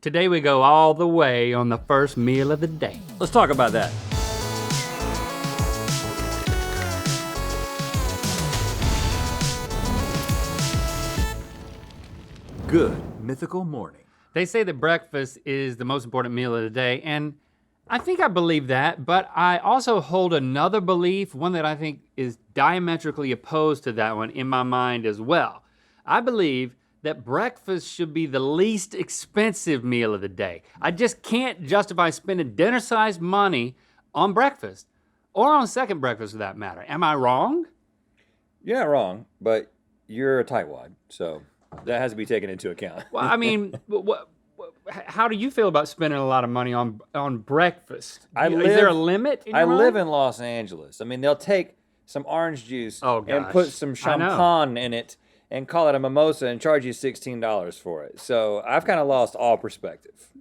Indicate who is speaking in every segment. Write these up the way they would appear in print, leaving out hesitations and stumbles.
Speaker 1: Today we go all the way on the first meal of the day.
Speaker 2: Let's talk about that. Good mythical morning.
Speaker 1: They say that breakfast is the most important meal of the day, and I think I believe that, but I also hold another belief, one that I think is diametrically opposed to that one in my mind as well. I believe that breakfast should be the least expensive meal of the day. I just can't justify spending dinner-sized money on breakfast, or on second breakfast for that matter. Am I wrong?
Speaker 2: You're not wrong, but you're a tightwad, so that has to be taken into account.
Speaker 1: Well, I mean, how do you feel about spending a lot of money on breakfast? Is there a limit in your mind?
Speaker 2: live in Los Angeles. I mean, they'll take some orange juice and put some champagne in it and call it a mimosa and charge you $16 for it. So I've kind of lost all perspective.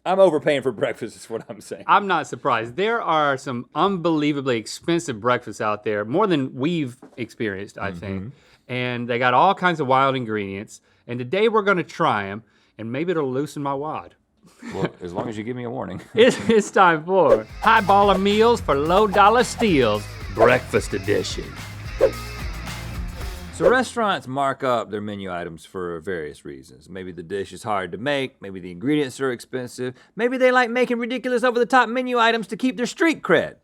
Speaker 2: I'm overpaying for breakfast is what I'm saying.
Speaker 1: I'm not surprised. There are some unbelievably expensive breakfasts out there, more than we've experienced, I think. And they got all kinds of wild ingredients. And today we're gonna try them, and maybe it'll loosen my wad.
Speaker 2: Well, as long as you give me a warning.
Speaker 1: It's time for High Baller Meals for Low Dollar Steals, Breakfast Edition.
Speaker 2: So restaurants mark up their menu items for various reasons. Maybe the dish is hard to make, maybe the ingredients are expensive, maybe they like making ridiculous over-the-top menu items to keep their street cred.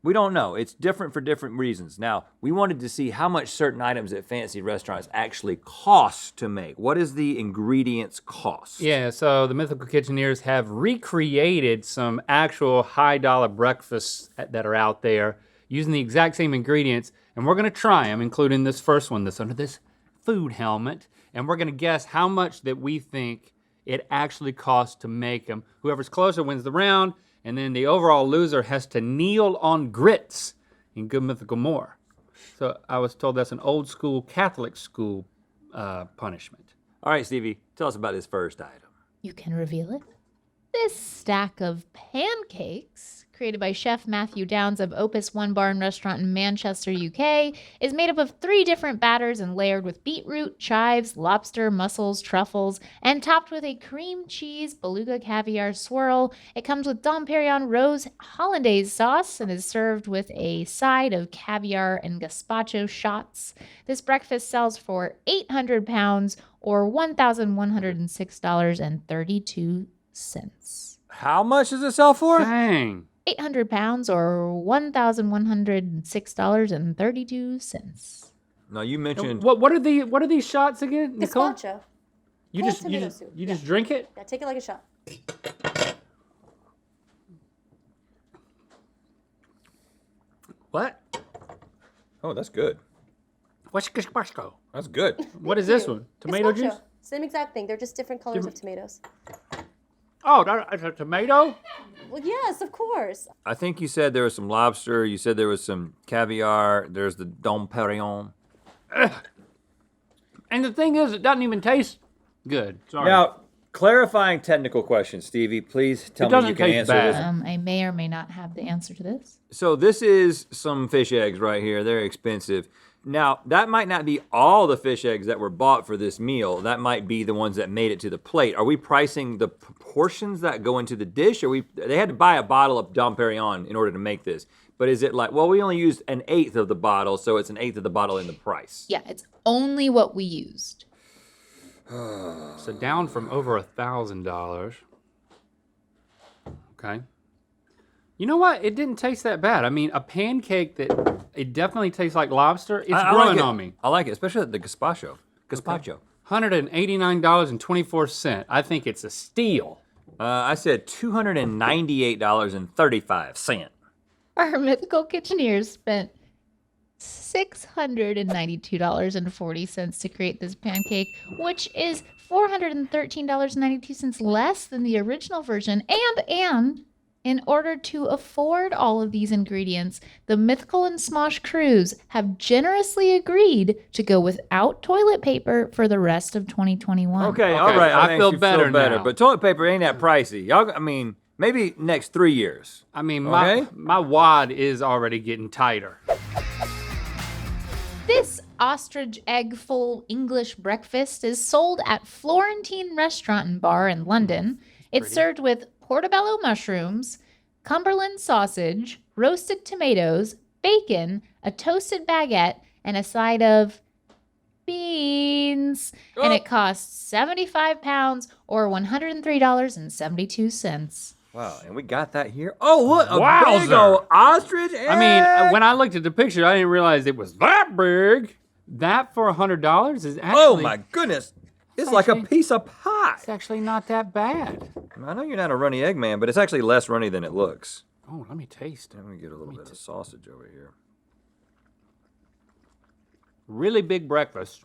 Speaker 2: We don't know. It's different for different reasons. Now, we wanted to see how much certain items at fancy restaurants actually cost to make. What is the ingredients cost?
Speaker 1: Yeah, so the Mythical Kitcheneers have recreated some actual high dollar breakfasts that are out there using the exact same ingredients, and we're gonna try them, including this first one that's under this food helmet, and we're gonna guess how much that we think it actually costs to make them. Whoever's closer wins the round, and then the overall loser has to kneel on grits in Good Mythical More. So I was told that's an old school Catholic school punishment.
Speaker 2: All right, Stevie, tell us about this first item.
Speaker 3: You can reveal it. This stack of pancakes, created by Chef Matthew Downs of Opus One Bar and Restaurant in Manchester, UK, is made up of 3 different batters and layered with beetroot, chives, lobster, mussels, truffles, and topped with a cream cheese beluga caviar swirl. It comes with Dom Perignon rose hollandaise sauce and is served with a side of caviar and gazpacho shots. This breakfast sells for 800 pounds or $1,106.32.
Speaker 2: How much does it sell for?
Speaker 1: Dang.
Speaker 3: 800 pounds or $1,106.32.
Speaker 2: No, you mentioned...
Speaker 1: What are these shots again, Nicole?
Speaker 4: Gazpacho.
Speaker 1: You just drink it?
Speaker 4: Yeah, take it like a shot.
Speaker 1: What?
Speaker 2: Oh, that's good.
Speaker 1: What's gazpacho?
Speaker 2: That's good.
Speaker 1: What is this one? Tomato
Speaker 4: Gazpacho.
Speaker 1: juice?
Speaker 4: Same exact thing. They're just different colors of tomatoes.
Speaker 1: Oh, that's a tomato?
Speaker 4: Well, yes, of course.
Speaker 2: I think you said there was some lobster. You said there was some caviar. There's the Dom Perignon.
Speaker 1: And the thing is, it doesn't even taste good. Sorry.
Speaker 2: Now, clarifying technical questions, Stevie. Please tell me you can
Speaker 1: taste
Speaker 2: answer
Speaker 1: bad.
Speaker 2: this.
Speaker 3: I may or may not have the answer to this.
Speaker 2: So this is some fish eggs right here. They're expensive. Now, that might not be all the fish eggs that were bought for this meal. That might be the ones that made it to the plate. Are we pricing the proportions that go into the dish? They had to buy a bottle of Dom Perignon in order to make this. But is it like, well, we only used 1/8 of the bottle, so it's 1/8 of the bottle in the price?
Speaker 3: Yeah, it's only what we used.
Speaker 1: So down from over $1,000. Okay. You know what? It didn't taste that bad. I mean, a pancake it definitely tastes like lobster. It's growing on me.
Speaker 2: I like it, especially the gazpacho. Gazpacho.
Speaker 1: $189.24. I think it's a steal.
Speaker 2: I said $298.35.
Speaker 3: Our Mythical Kitcheneers spent $692.40 to create this pancake, which is $413.92 less than the original version. And in order to afford all of these ingredients, the Mythical and Smosh crews have generously agreed to go without toilet paper for the rest of 2021.
Speaker 2: Okay, all right.
Speaker 1: I feel better now.
Speaker 2: But toilet paper ain't that pricey. Y'all, I mean, maybe next 3 years.
Speaker 1: I mean,
Speaker 2: Okay?
Speaker 1: my wad is already getting tighter.
Speaker 3: This Ostrich Egg full English breakfast is sold at Florentine Restaurant and Bar in London. It's served with portobello mushrooms, Cumberland sausage, roasted tomatoes, bacon, a toasted baguette, and a side of beans. And it costs 75 pounds or $103.72.
Speaker 2: Wow, and we got that here. Oh, look, a
Speaker 1: Wowzer.
Speaker 2: big old ostrich egg.
Speaker 1: I mean, when I looked at the picture, I didn't realize it was that big. That for $100 is actually.
Speaker 2: Oh my goodness, it's like a
Speaker 1: actually-
Speaker 2: piece of pie.
Speaker 1: It's actually not that bad.
Speaker 2: I know you're not a runny egg man, but it's actually less runny than it looks.
Speaker 1: Oh, let me taste it.
Speaker 2: Let me get a little bit of sausage over here.
Speaker 1: Really big breakfast.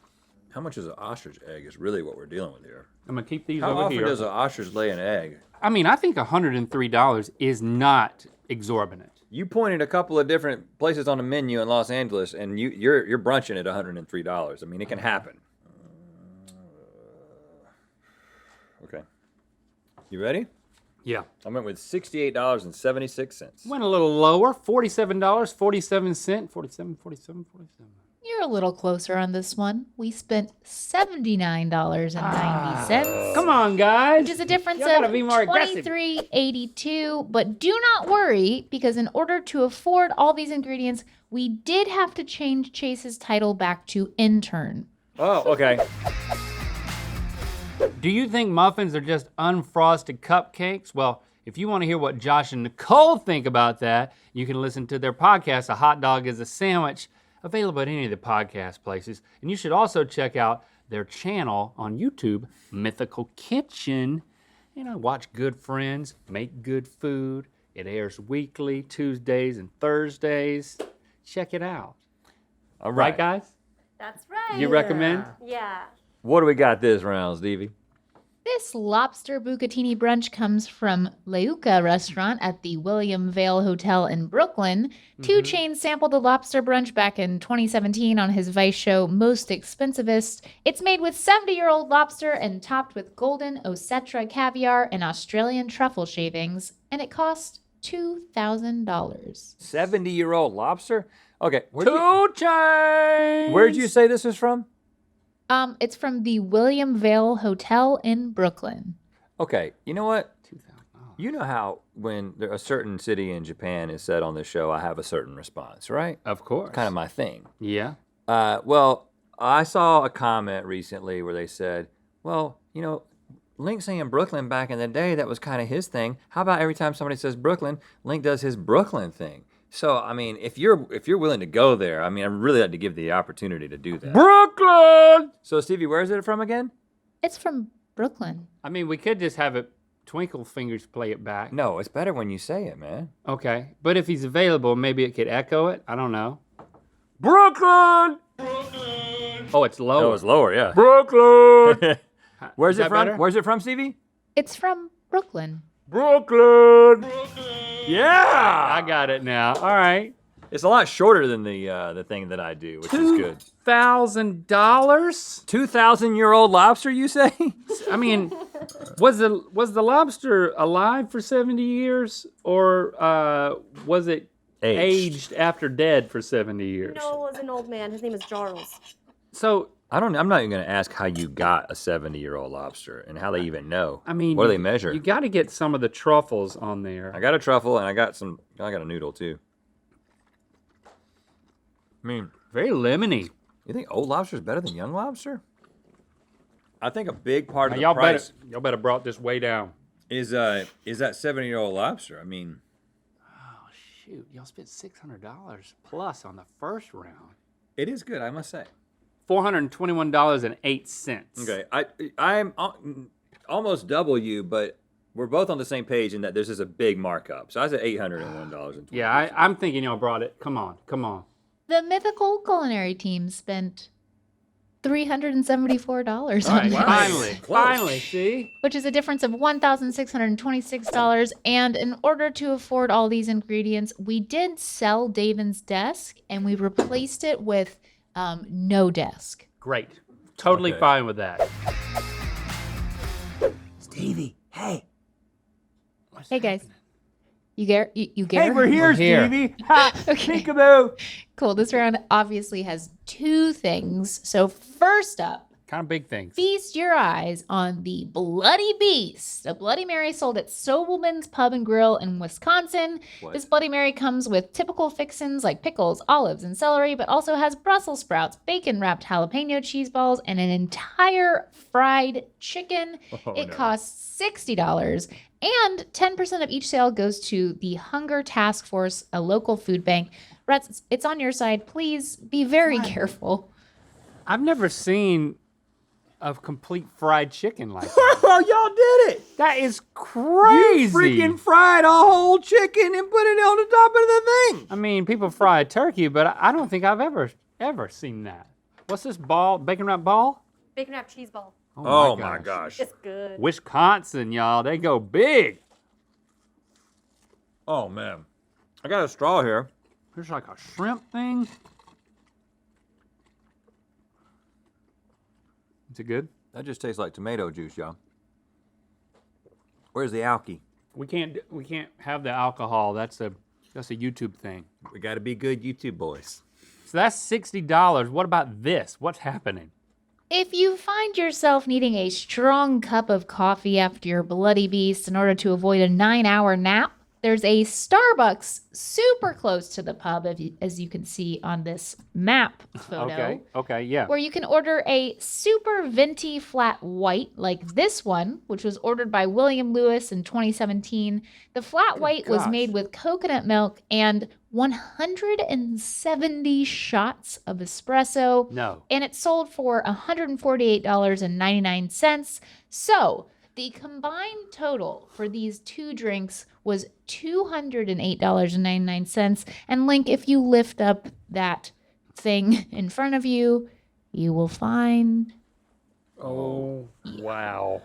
Speaker 2: How much is an ostrich egg is really what we're dealing with here.
Speaker 1: I'm gonna keep these
Speaker 2: How
Speaker 1: over
Speaker 2: often
Speaker 1: here.
Speaker 2: does an ostrich lay an egg?
Speaker 1: I mean, I think $103 is not exorbitant.
Speaker 2: You pointed a couple of different places on the menu in Los Angeles, and you're brunching at $103. I mean, it can happen. Okay. You ready?
Speaker 1: Yeah.
Speaker 2: I went with $68.76.
Speaker 1: Went a little lower, $47.47, 47.
Speaker 3: You're a little closer on this one. We spent $79.90.
Speaker 1: Come on, guys.
Speaker 3: Which is a difference
Speaker 1: Y'all gotta
Speaker 3: of
Speaker 1: be more aggressive.
Speaker 3: $23.82. But do not worry, because in order to afford all these ingredients, we did have to change Chase's title back to intern.
Speaker 2: Oh, okay.
Speaker 1: Do you think muffins are just unfrosted cupcakes? Well, if you want to hear what Josh and Nicole think about that, you can listen to their podcast, A Hot Dog is a Sandwich, available at any of the podcast places. And you should also check out their channel on YouTube, Mythical Kitchen. You know, watch good friends, make good food. It airs weekly, Tuesdays and Thursdays. Check it out.
Speaker 2: All
Speaker 1: Right,
Speaker 2: right.
Speaker 1: guys?
Speaker 4: That's right.
Speaker 1: You recommend?
Speaker 4: Yeah.
Speaker 2: What do we got this round, Stevie?
Speaker 3: This lobster bucatini brunch comes from Leuca restaurant at the William Vale Hotel in Brooklyn. 2 Chainz sampled the lobster brunch back in 2017 on his Vice show Most Expensivest. It's made with 70-year-old lobster and topped with golden Osetra caviar and Australian truffle shavings, and it cost $2,000.
Speaker 2: 70-year-old lobster? Okay.
Speaker 1: 2 Chainz!
Speaker 2: Where'd you say this is from?
Speaker 3: It's from the William Vale Hotel in Brooklyn.
Speaker 2: Okay, you know what?
Speaker 1: $2,000.
Speaker 2: You know how when a certain city in Japan is said on this show, I have a certain response, right?
Speaker 1: Of course.
Speaker 2: Kind of my thing.
Speaker 1: Yeah.
Speaker 2: Well, I saw a comment recently where they said, well, you know, Link saying Brooklyn back in the day, that was kind of his thing. How about every time somebody says Brooklyn, Link does his Brooklyn thing? So, I mean, if you're willing to go there, I mean, I really like to give the opportunity to do that.
Speaker 1: Brooklyn!
Speaker 2: So, Stevie, where is it from again?
Speaker 3: It's from Brooklyn.
Speaker 1: I mean, we could just have it, Twinkle Fingers play it back.
Speaker 2: No, it's better when you say it, man.
Speaker 1: Okay, but if he's available, maybe it could echo it. I don't know. Brooklyn! Oh, it's lower.
Speaker 2: Oh, it's lower, yeah.
Speaker 1: Brooklyn!
Speaker 2: Where's
Speaker 1: Is
Speaker 2: it
Speaker 1: that
Speaker 2: from?
Speaker 1: better?
Speaker 2: Where's it from, Stevie?
Speaker 3: It's from Brooklyn.
Speaker 1: Brooklyn!
Speaker 2: Yeah!
Speaker 1: I got it now. All right.
Speaker 2: It's a lot shorter than the thing that I do, which is good.
Speaker 1: $2,000?
Speaker 2: 2,000-year-old lobster, you say?
Speaker 1: I mean, was the lobster alive for 70 years, or was it aged after dead for 70 years?
Speaker 4: No, it was an old man. His name is Charles.
Speaker 1: So,
Speaker 2: I'm not even going to ask how you got a 70-year-old lobster and how they even know.
Speaker 1: I mean,
Speaker 2: what do they measure?
Speaker 1: You got to get some of the truffles on there.
Speaker 2: I got a truffle and I got a noodle too. I mean,
Speaker 1: Very lemony.
Speaker 2: you think old lobster is better than young lobster? I think a big part of the
Speaker 1: Y'all
Speaker 2: price
Speaker 1: better brought this way down.
Speaker 2: is that 70-year-old lobster. I mean,
Speaker 1: Oh shoot! Y'all spent $600 plus on the first round.
Speaker 2: it is good, I must say.
Speaker 1: $421.08.
Speaker 2: Okay, I'm almost double you, but we're both on the same page in that this is a big markup. So I was at $801.
Speaker 1: Yeah, I'm thinking y'all brought it. Come on.
Speaker 3: The Mythical Culinary team spent $374
Speaker 1: All
Speaker 3: on
Speaker 1: right,
Speaker 3: it,
Speaker 1: finally, see?
Speaker 3: which is a difference of $1,626. And in order to afford all these ingredients, we did sell Davin's desk, and we replaced it with no desk.
Speaker 1: Great. Totally
Speaker 2: Okay.
Speaker 1: fine with that.
Speaker 2: Stevie, hey.
Speaker 3: Hey guys, You get you get
Speaker 2: Hey, we're here,
Speaker 1: We're here.
Speaker 2: Stevie. Ha!
Speaker 3: Okay.
Speaker 2: Peekaboo.
Speaker 3: Cool. This round obviously has two things. So first up,
Speaker 1: Kind of big things.
Speaker 3: feast your eyes on the Bloody Beast, a Bloody Mary sold at Sobelman's Pub and Grill in Wisconsin.
Speaker 2: What?
Speaker 3: This Bloody Mary comes with typical fixins like pickles, olives, and celery, but also has Brussels sprouts, bacon-wrapped jalapeno cheese balls, and an entire fried chicken. It costs $60, and 10% of each sale goes to the Hunger Task Force, a local food bank. Rats, it's on your side. Please be very careful.
Speaker 1: I've never seen a complete fried chicken like that.
Speaker 2: Oh, y'all did it.
Speaker 1: That is crazy.
Speaker 2: You freaking fried a whole chicken and put it on the top of the thing.
Speaker 1: I mean, people fry a turkey, but I don't think I've ever seen that. What's this ball? Bacon wrap ball?
Speaker 4: Bacon wrap cheese ball.
Speaker 2: Oh my gosh.
Speaker 4: It's good.
Speaker 1: Wisconsin, y'all, they go big.
Speaker 2: Oh man. I got a straw here.
Speaker 1: There's like a shrimp thing. Is it good?
Speaker 2: That just tastes like tomato juice, y'all. Where's the alky?
Speaker 1: We can't have the alcohol. That's a YouTube thing.
Speaker 2: We got to be good YouTube boys.
Speaker 1: So that's $60. What about this? What's happening?
Speaker 3: If you find yourself needing a strong cup of coffee after your Bloody Beast in order to avoid a 9-hour nap, there's a Starbucks super close to the pub, as you can see on this map photo.
Speaker 1: Okay, yeah.
Speaker 3: Where you can order a super venti flat white like this one, which was ordered by William Lewis in 2017. The flat white was
Speaker 1: gosh.
Speaker 3: made with coconut milk and 170 shots of espresso.
Speaker 1: No.
Speaker 3: And it sold for $148.99. So the combined total for these two drinks was $208.99. And Link, if you lift up that thing in front of you, you will find.
Speaker 1: Oh, wow.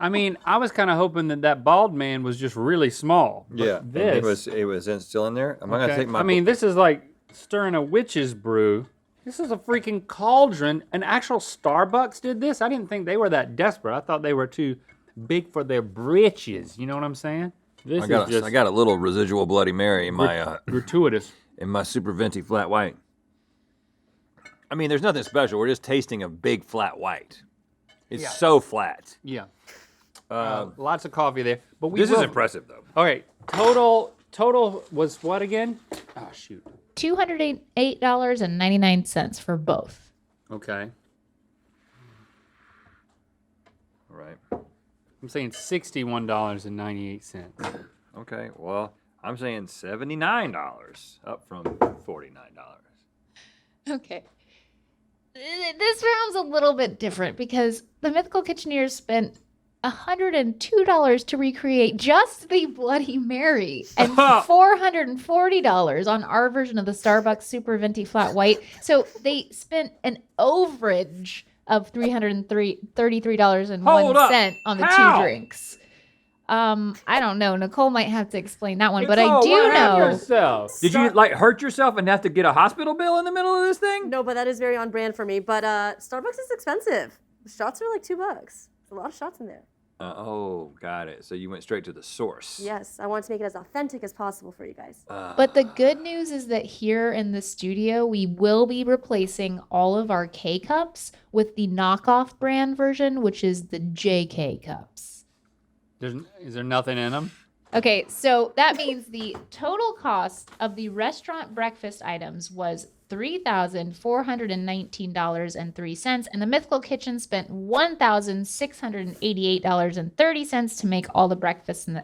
Speaker 1: I mean, I was kind of hoping that bald man was just really small. But
Speaker 2: Yeah,
Speaker 1: this.
Speaker 2: it was still in there. I'm gonna
Speaker 1: Okay.
Speaker 2: take my.
Speaker 1: I mean, this is like stirring a witch's brew. This is a freaking cauldron. An actual Starbucks did this? I didn't think they were that desperate. I thought they were too big for their britches. You know what I'm saying? This
Speaker 2: I got
Speaker 1: is just
Speaker 2: I got a little residual Bloody Mary in my
Speaker 1: gratuitous.
Speaker 2: in my super venti flat white. I mean, there's nothing special. We're just tasting a big flat white. It's so flat.
Speaker 1: Yeah. Lots of coffee there. But we
Speaker 2: This is
Speaker 1: will-
Speaker 2: impressive, though.
Speaker 1: Okay, total was what again? Oh, shoot.
Speaker 3: $208.99 for both.
Speaker 1: Okay.
Speaker 2: All right.
Speaker 1: I'm saying $61.98.
Speaker 2: Okay. Well, I'm saying $79, up from $49.
Speaker 3: Okay. This round's a little bit different because the Mythical Kitcheneers spent $102 to recreate just the Bloody Mary and $440 on our version of the Starbucks Super Venti Flat White. So they spent an overage of $333.01 on the
Speaker 2: How?
Speaker 3: two drinks. I don't know. Nicole might have to explain that one, but
Speaker 1: Nicole,
Speaker 3: I do
Speaker 1: what happened
Speaker 3: know.
Speaker 1: yourself?
Speaker 2: Did you like hurt yourself and have to get a hospital bill in the middle of this thing?
Speaker 4: No, but that is very on brand for me. But Starbucks is expensive. The shots are like $2. There's a lot of shots in there.
Speaker 2: Oh, got it. So you went straight to the source.
Speaker 4: Yes, I wanted to make it as authentic as possible for you guys.
Speaker 3: But the good news is that here in the studio, we will be replacing all of our K cups with the knockoff brand version, which is the JK cups.
Speaker 1: Is there nothing in them?
Speaker 3: Okay, so that means the total cost of the restaurant breakfast items was $3,419.03, and the Mythical Kitchen spent $1,688.30 to make all the breakfasts in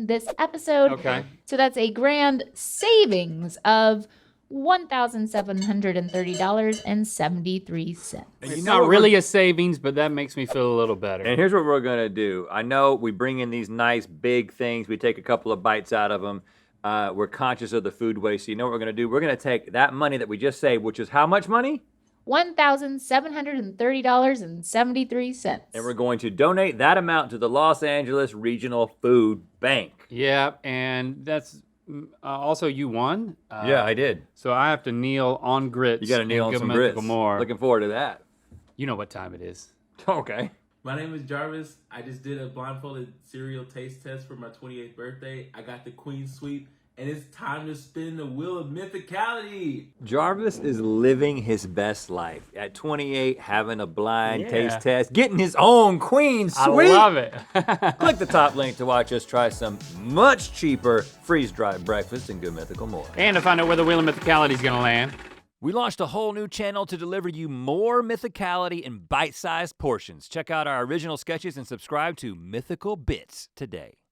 Speaker 3: this episode.
Speaker 1: Okay.
Speaker 3: So that's a grand savings of $1,730.73.
Speaker 2: And
Speaker 1: It's
Speaker 2: you know
Speaker 1: not
Speaker 2: what
Speaker 1: really a savings, but that makes me feel a little better.
Speaker 2: And here's what we're gonna do. I know we bring in these nice big things. We take a couple of bites out of them. We're conscious of the food waste. So you know what we're gonna do? We're gonna take that money that we just saved, which is how much money?
Speaker 3: $1,730.73.
Speaker 2: And we're going to donate that amount to the Los Angeles Regional Food Bank.
Speaker 1: Yeah, and that's also you won.
Speaker 2: Yeah, I did.
Speaker 1: So I have to kneel on grits.
Speaker 2: You got to kneel
Speaker 1: and
Speaker 2: on
Speaker 1: give
Speaker 2: some
Speaker 1: them a
Speaker 2: grits.
Speaker 1: couple more.
Speaker 2: Looking forward to that.
Speaker 1: You know what time it is.
Speaker 2: Okay.
Speaker 5: My name is Jarvis. I just did a blindfolded cereal taste test for my 28th birthday. I got the Queen Sweep, and it's time to spin the wheel of mythicality.
Speaker 2: Jarvis is living his best life. At 28, having a blind
Speaker 1: Yeah.
Speaker 2: taste test, getting his own Queen
Speaker 1: I
Speaker 2: Sweep.
Speaker 1: love it.
Speaker 2: Click the top link to watch us try some much cheaper freeze-dried breakfast and good mythical more.
Speaker 1: And to find out where the Wheel of Mythicality is gonna land.
Speaker 2: We launched a whole new channel to deliver you more mythicality in bite-sized portions. Check out our original sketches and subscribe to Mythical Bits today.